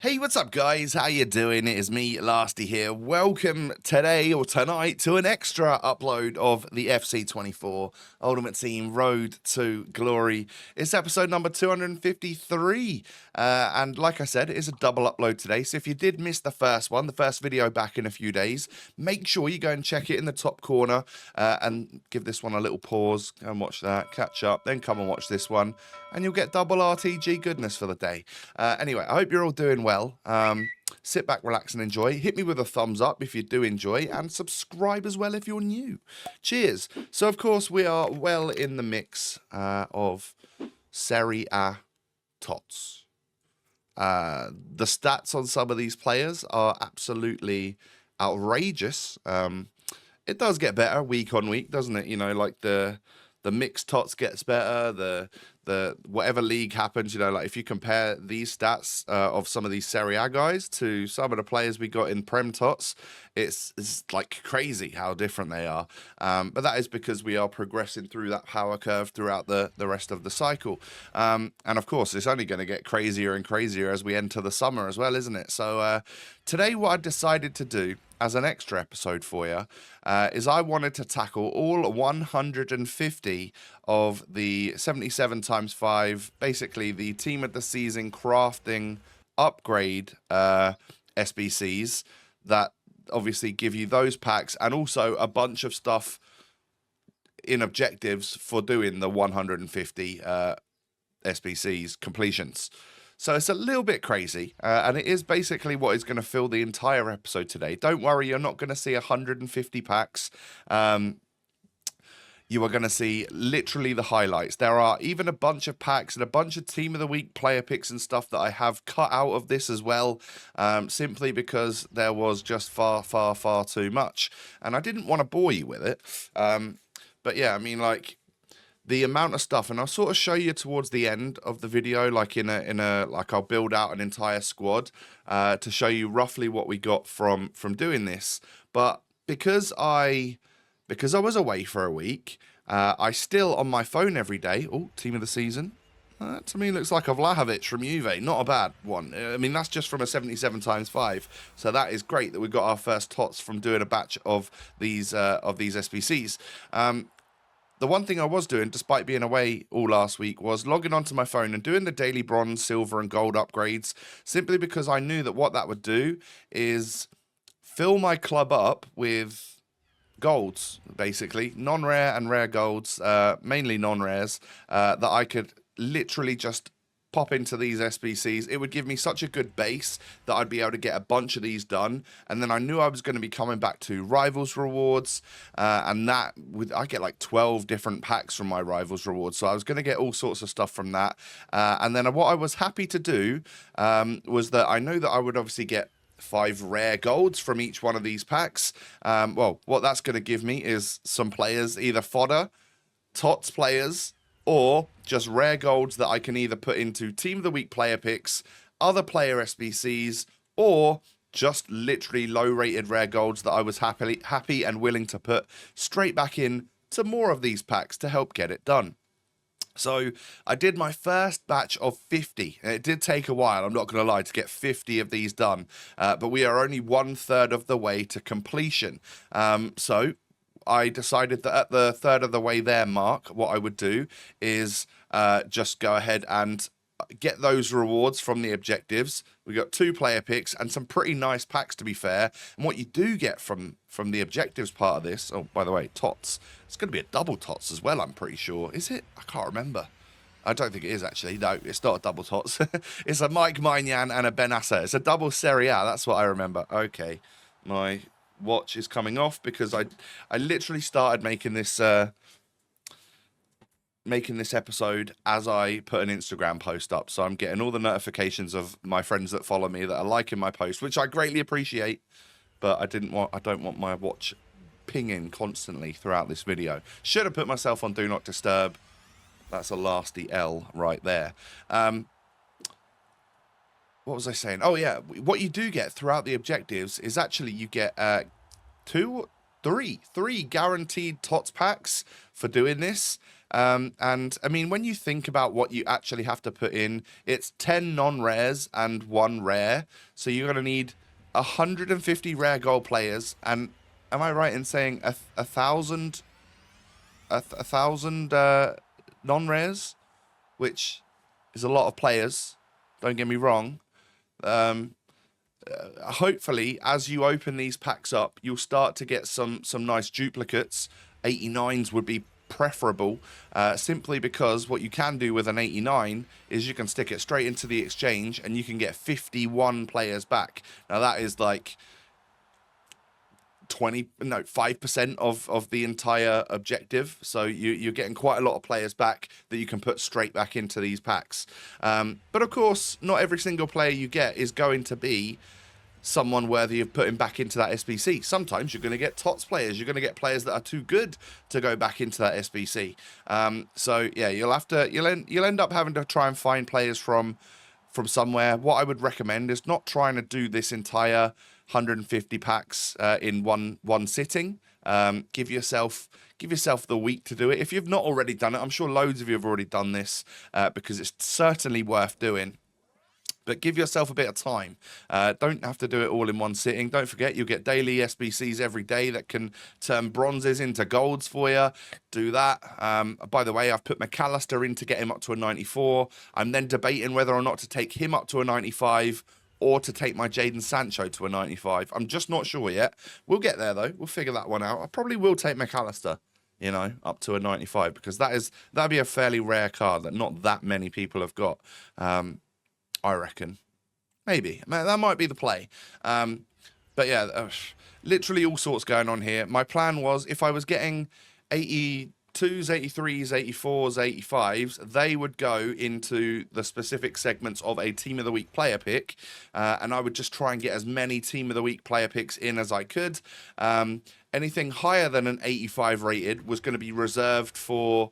Hey, what's up, guys? How you doing? It is me, Lasty here. Welcome today or tonight to an extra upload of the FC24 Ultimate Team Road to Glory. It's episode number 253, and like I said, it is a double upload today. So if you did miss the first one, the first video back in a few days, make sure you go and check it in the top corner and give this one a little pause. Go and watch that, catch up, then come and watch this one, and you'll get double RTG goodness for the day. Anyway, I hope you're all doing well. Sit back, relax, and enjoy. Hit me with a thumbs up if you do enjoy, and subscribe as well if you're new. Cheers. So, of course, we are well in the mix of Serie A TOTS. The stats on some of these players are absolutely outrageous. It does get better week on week, doesn't it? You know, like the mixed TOTS gets better, the whatever league happens, you know, like if you compare these stats of some of these Serie A guys to some of the players we got in Prem TOTS, it's like crazy how different they are. But that is because we are progressing through that power curve throughout the rest of the cycle. And of course, it's only going to get crazier and crazier as we enter the summer as well, isn't it? So today what I decided to do as an extra episode for you, is I wanted to tackle all 150 of the 77 times 5, basically the team of the season crafting upgrade SBCs that obviously give you those packs, and also a bunch of stuff in objectives for doing the 150 SBCs completions. So it's a little bit crazy, and it is basically what is going to fill the entire episode today. Don't worry, you're not going to see 150 packs. You are going to see literally the highlights. There are even a bunch of packs and a bunch of Team of the Week player picks and stuff that I have cut out of this as well, simply because there was just far too much. And I didn't want to bore you with it. But yeah, I mean, like, the amount of stuff, and I'll sort of show you towards the end of the video, like like I'll build out an entire squad to show you roughly what we got from doing this. But because I was away for a week, I still on my phone every day. Oh, team of the season. That to me looks like a Vlahovic from Juve. Not a bad one. I mean, that's just from a 77 times 5. So that is great that we got our first TOTS from doing a batch of these SBCs. The one thing I was doing, despite being away all last week, was logging onto my phone and doing the daily bronze, silver, and gold upgrades, simply because I knew that what that would do is fill my club up with golds, basically. Non-rare and rare golds, mainly non-rares, that I could literally just pop into these SBCs. It would give me such a good base that I'd be able to get a bunch of these done, and then I knew I was going to be coming back to Rivals rewards, and that I get like 12 different packs from my Rivals rewards, so I was going to get all sorts of stuff from that. And then what I was happy to do was that I know that I would obviously get 5 rare golds from each one of these packs. Well, what that's going to give me is some players, either fodder, TOTS players, or just rare golds that I can either put into Team of the Week player picks, other player SBCs, or just literally low-rated rare golds that I was happy and willing to put straight back in to more of these packs to help get it done. So I did my first batch of 50. It did take a while, I'm not going to lie, to get 50 of these done. But we are only 1/3 of the way to completion. So I decided that at the 1/3 of the way there mark, what I would do is just go ahead and get those rewards from the objectives. We got 2 player picks and some pretty nice packs, to be fair. And what you do get from the objectives part of this, oh, by the way, TOTS, it's going to be a double TOTS as well, I'm pretty sure. Is it? I can't remember. I don't think it is, actually. No, it's not a double TOTS. It's a Mike Maignan and a Benassa. It's a double Serie A. That's what I remember. Okay. My watch is coming off because I literally started making this episode as I put an Instagram post up, so I'm getting all the notifications of my friends that follow me that are liking my post, which I greatly appreciate, but I don't want my watch pinging constantly throughout this video. Should have put myself on do not disturb. That's a lasty L right there. What was I saying? Oh yeah, what you do get throughout the objectives is actually you get three guaranteed TOTS packs for doing this. And I mean, when you think about what you actually have to put in, it's 10 non-rares and 1 rare. So you're going to need 150 rare gold players. And am I right in saying a thousand non-rares, which is a lot of players. Don't get me wrong. Hopefully, as you open these packs up, you'll start to get some nice duplicates. 89s would be preferable, simply because what you can do with an 89 is you can stick it straight into the exchange and you can get 51 players back. Now that is like 5% of the entire objective, so you're getting quite a lot of players back that you can put straight back into these packs. But of course, not every single player you get is going to be someone worthy of putting back into that SBC. Sometimes you're going to get TOTS players. You're going to get players that are too good to go back into that SBC. So yeah, you'll end up having to try and find players from somewhere. What I would recommend is not trying to do this entire 150 packs in one sitting. Give yourself the week to do it. If you've not already done it, I'm sure loads of you have already done this, because it's certainly worth doing. But give yourself a bit of time. Don't have to do it all in one sitting. Don't forget, you'll get daily SBCs every day that can turn bronzes into golds for you. Do that. By the way, I've put McAllister in to get him up to a 94. I'm then debating whether or not to take him up to a 95 or to take my Jadon Sancho to a 95. I'm just not sure yet. We'll get there, though. We'll figure that one out. I probably will take McAllister, you know, up to a 95, because that'd be a fairly rare card that not that many people have got. I reckon. Maybe. That might be the play. But yeah, literally all sorts going on here. My plan was, if I was getting 82s, 83s, 84s, 85s, they would go into the specific segments of a Team of the Week player pick. And I would just try and get as many Team of the Week player picks in as I could. Anything higher than an 85 rated was going to be reserved for,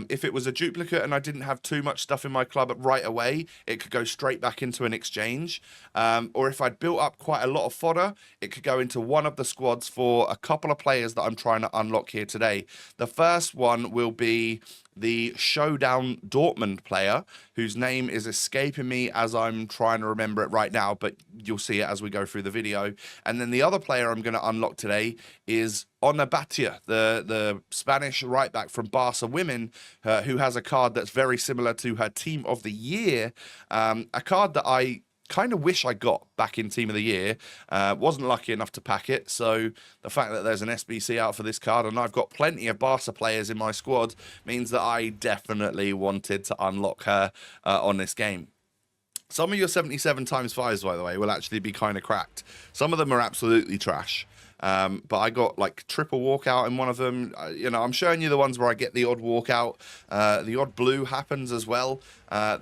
if it was a duplicate and I didn't have too much stuff in my club right away, it could go straight back into an exchange. Or if I'd built up quite a lot of fodder, it could go into one of the squads for a couple of players that I'm trying to unlock here today. The first one will be the Showdown Dortmund player, whose name is escaping me as I'm trying to remember it right now, but you'll see it as we go through the video. And then the other player I'm going to unlock today is Batlle, the Spanish right back from Barca Women, who has a card that's very similar to her Team of the Year, a card that I kind of wish I got back in Team of the Year. Wasn't lucky enough to pack it, so the fact that there's an SBC out for this card and I've got plenty of Barca players in my squad means that I definitely wanted to unlock her on this game. Some of your 77 times 5s, by the way, will actually be kind of cracked. Some of them are absolutely trash. But I got like triple walkout in one of them. You know, I'm showing you the ones where I get the odd walkout. The odd blue happens as well.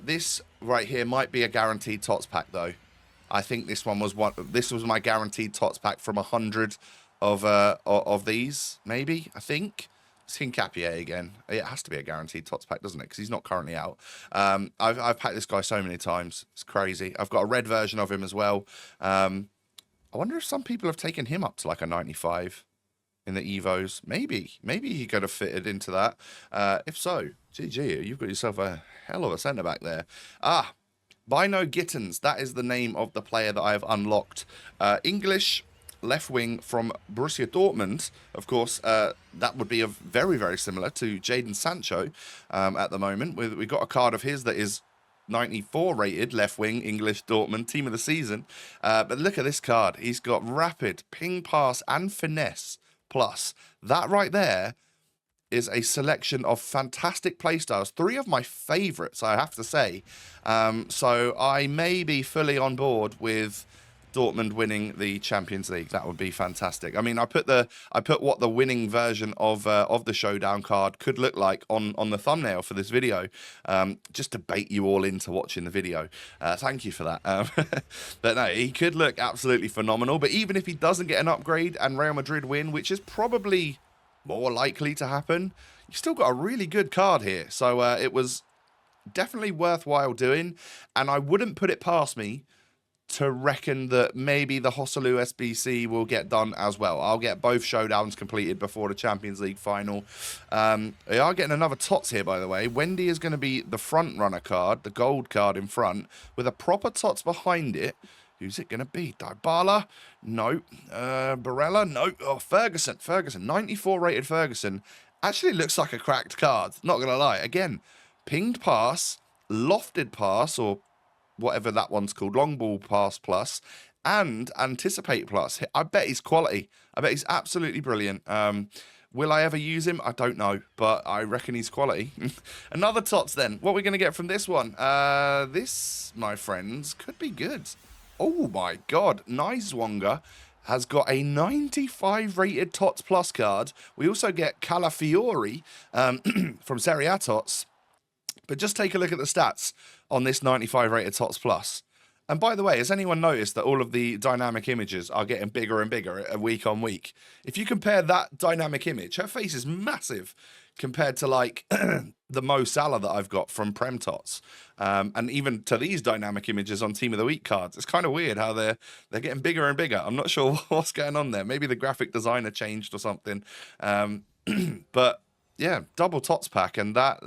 This right here might be a guaranteed TOTS pack, though. I think this one was one. This was my guaranteed TOTS pack from 100 of these, maybe. I think. Skin Capier again. It has to be a guaranteed TOTS pack, doesn't it? Because he's not currently out. I've packed this guy so many times. It's crazy. I've got a red version of him as well. I wonder if some people have taken him up to like a 95 in the Evos. Maybe he could have fitted into that. If so, GG, you've got yourself a hell of a centre-back there. Bynoe-Gittens, that is the name of the player that I have unlocked. English left wing from Borussia Dortmund. Of course, that would be very, very similar to Jadon Sancho at the moment. We've got a card of his that is 94 rated, left wing, English, Dortmund, team of the season. But look at this card. He's got rapid, ping, pass, and finesse plus. That right there is a selection of fantastic playstyles. 3 of my favourites, I have to say. So I may be fully on board with Dortmund winning the Champions League. That would be fantastic. I mean, I put what the winning version of the Showdown card could look like on the thumbnail for this video, just to bait you all into watching the video. Thank you for that. But no, he could look absolutely phenomenal. But even if he doesn't get an upgrade and Real Madrid win, which is probably more likely to happen, you've still got a really good card here. So it was definitely worthwhile doing, and I wouldn't put it past me to reckon that maybe the Hosselu SBC will get done as well. I'll get both showdowns completed before the Champions League final. We are getting another TOTS here, by the way. Wendy is going to be the front runner card, the gold card in front, with a proper TOTS behind it. Who's it going to be? Dybala? No. Barella? No. Oh, Ferguson. 94 rated Ferguson. Actually looks like a cracked card. Not going to lie. Again, pinged pass, lofted pass, or whatever that one's called, long ball pass plus, and anticipate plus. I bet he's quality. I bet he's absolutely brilliant. Will I ever use him? I don't know, but I reckon he's quality. Another TOTS then. What are we going to get from this one? This, my friends, could be good. Oh my god. Nizwonga has got a 95 rated TOTS plus card. We also get Calafiori from Serie A TOTS. But just take a look at the stats on this 95 rated TOTS plus. And by the way, has anyone noticed that all of the dynamic images are getting bigger and bigger week on week? If you compare that dynamic image, her face is massive compared to like the Mo Salah that I've got from Prem TOTS. And even to these dynamic images on Team of the Week cards. It's kind of weird how they're getting bigger and bigger. I'm not sure what's going on there. Maybe the graphic designer changed or something. But yeah, double TOTS pack, and that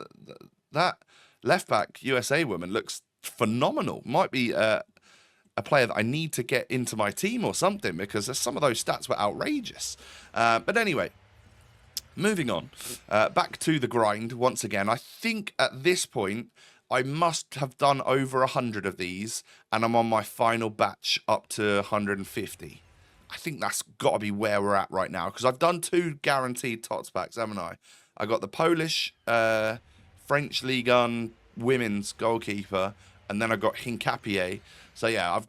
left back USA woman looks phenomenal. Might be a player that I need to get into my team or something, because some of those stats were outrageous. But anyway, moving on. Back to the grind once again. I think at this point I must have done over 100 of these, and I'm on my final batch up to 150. I think that's got to be where we're at right now, because I've done 2 guaranteed TOTS packs, haven't I? I got the Polish French Ligue 1 women's goalkeeper, and then I got Hincapié. So yeah, I've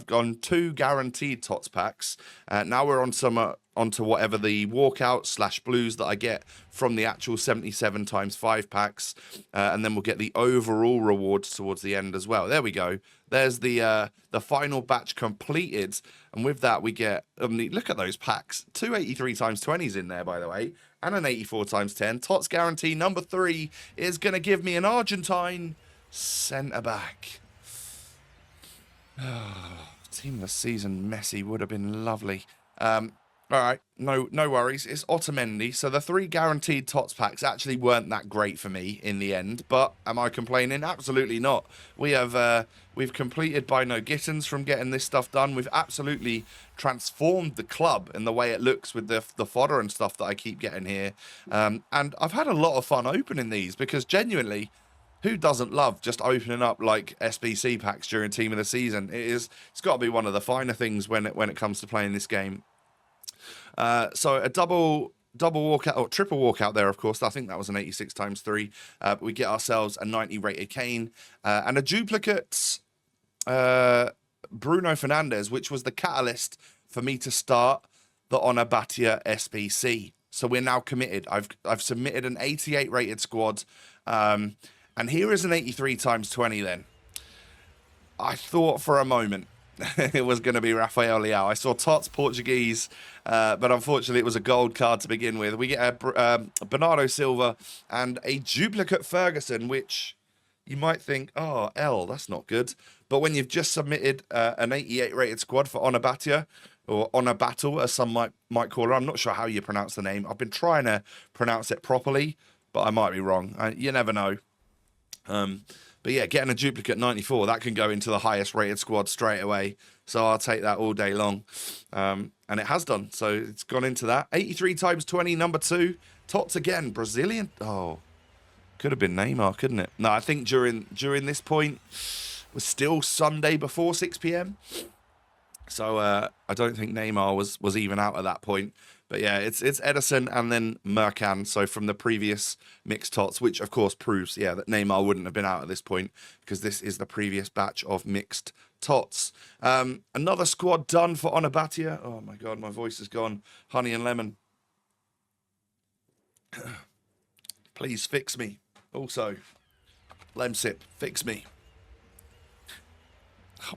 gone 2 guaranteed TOTS packs. Now we're onto whatever the walkout / blues that I get from the actual 77 times 5 packs, and then we'll get the overall rewards towards the end as well. There we go. There's the final batch completed, and with that we get look at those packs. 283 times 20s in there, by the way, and an 84 times 10. TOTS guarantee number 3 is going to give me an Argentine centre back. Team of the season Messi would have been lovely. All right, no worries. It's Otamendi. So the 3 guaranteed TOTS packs actually weren't that great for me in the end. But am I complaining? Absolutely not. We've completed Bynoe-Gittens from getting this stuff done. We've absolutely transformed the club in the way it looks with the fodder and stuff that I keep getting here. And I've had a lot of fun opening these, because genuinely, who doesn't love just opening up like SBC packs during Team of the Season? It's got to be one of the finer things when it comes to playing this game. So a double walkout, or triple walkout there, of course. I think that was an 86 times 3. But we get ourselves a 90 rated Kane and a duplicate Bruno Fernandes, which was the catalyst for me to start the Batlle SBC. So we're now committed. I've submitted an 88 rated squad. And here is an 83 times 20 then. I thought for a moment it was going to be Rafael Leao. I saw TOTS Portuguese, but unfortunately it was a gold card to begin with. We get a Bernardo Silva and a duplicate Ferguson, which you might think, oh, that's not good. But when you've just submitted an 88 rated squad for Batlle, or Battle, as some might call her, I'm not sure how you pronounce the name. I've been trying to pronounce it properly, but I might be wrong. You never know. But yeah, getting a duplicate 94, that can go into the highest rated squad straight away. So I'll take that all day long. And it has done. So it's gone into that. 83 times 20, number 2. TOTS again, Brazilian. Oh, could have been Neymar, couldn't it? No, I think during this point was still Sunday before 6 p.m. So I don't think Neymar was even out at that point. But yeah, it's Edison and then Mercan. So from the previous mixed TOTS, which of course proves, yeah, that Neymar wouldn't have been out at this point, because this is the previous batch of mixed TOTS. Another squad done for Batlle. Oh my God, my voice is gone. Honey and lemon. Please fix me. Also, Lemsip, fix me.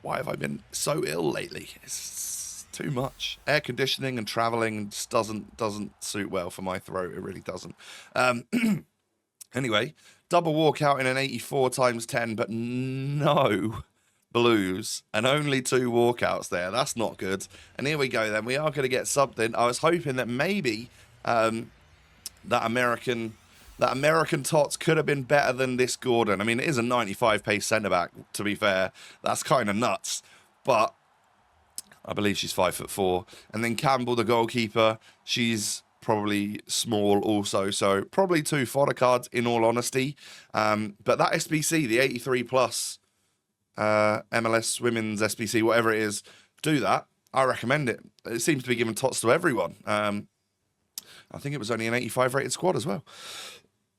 Why have I been so ill lately? It's too much. Air conditioning and traveling just doesn't suit well for my throat. It really doesn't. Anyway, double walkout in an 84 times 10, but no blues and only 2 walkouts there. That's not good. And here we go then. We are going to get something. I was hoping that maybe that American TOTS could have been better than this Gordon. I mean, it is a 95 pace centre-back, to be fair. That's kind of nuts. But I believe she's 5'4". And then Campbell, the goalkeeper, she's probably small also. So probably 2 fodder cards, in all honesty. But that SBC, the 83 plus MLS Women's SBC, whatever it is, do that. I recommend it. It seems to be giving TOTS to everyone. I think it was only an 85 rated squad as well.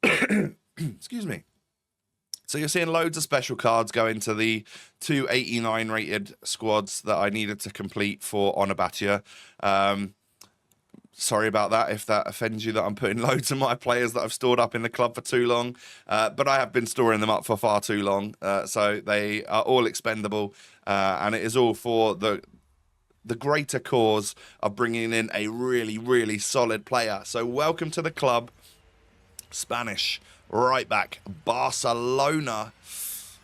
Excuse me. So you're seeing loads of special cards go into the 289 rated squads that I needed to complete for Honor Batlle. Sorry about that if that offends you that I'm putting loads of my players that I've stored up in the club for too long. But I have been storing them up for far too long. So they are all expendable. And it is all for the greater cause of bringing in a really, really solid player. So welcome to the club. Spanish right back, Barcelona,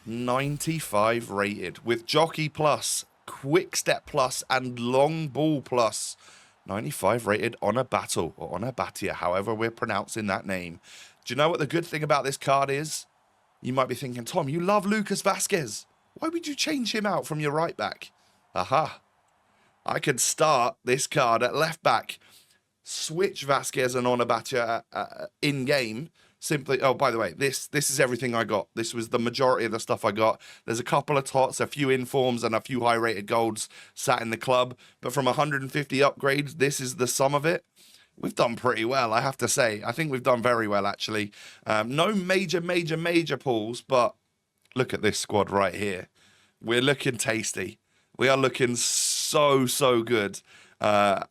95 rated with Jockey Plus, Quick Step Plus, and Long Ball Plus. 95 rated Honor Battle, or Honor Batlle, however we're pronouncing that name. Do you know what the good thing about this card is? You might be thinking, Tom, you love Lucas Vazquez. Why would you change him out from your right back? Aha. I could start this card at left back, switch Vazquez and Honor Batlle in-game. Simply, oh, by the way, this is everything I got. This was the majority of the stuff I got. There's a couple of TOTS, a few informs, and a few high-rated golds sat in the club. But from 150 upgrades, this is the sum of it. We've done pretty well, I have to say. I think we've done very well, actually. No major pulls, but look at this squad right here. We're looking tasty. We are looking so good. I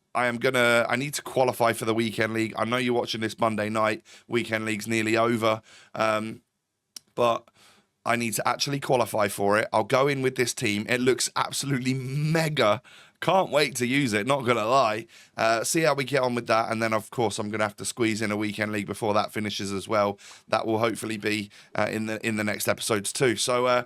need to qualify for the weekend league. I know you're watching this Monday night. Weekend league's nearly over. But I need to actually qualify for it. I'll go in with this team. It looks absolutely mega. Can't wait to use it, not going to lie. See how we get on with that. And then, of course, I'm going to have to squeeze in a weekend league before that finishes as well. That will hopefully be in the next episodes too. So,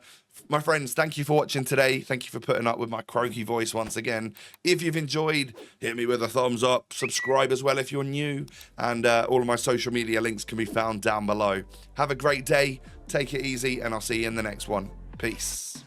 my friends, thank you for watching today. Thank you for putting up with my croaky voice once again. If you've enjoyed, hit me with a thumbs up. Subscribe as well if you're new. And all of my social media links can be found down below. Have a great day. Take it easy, and I'll see you in the next one. Peace.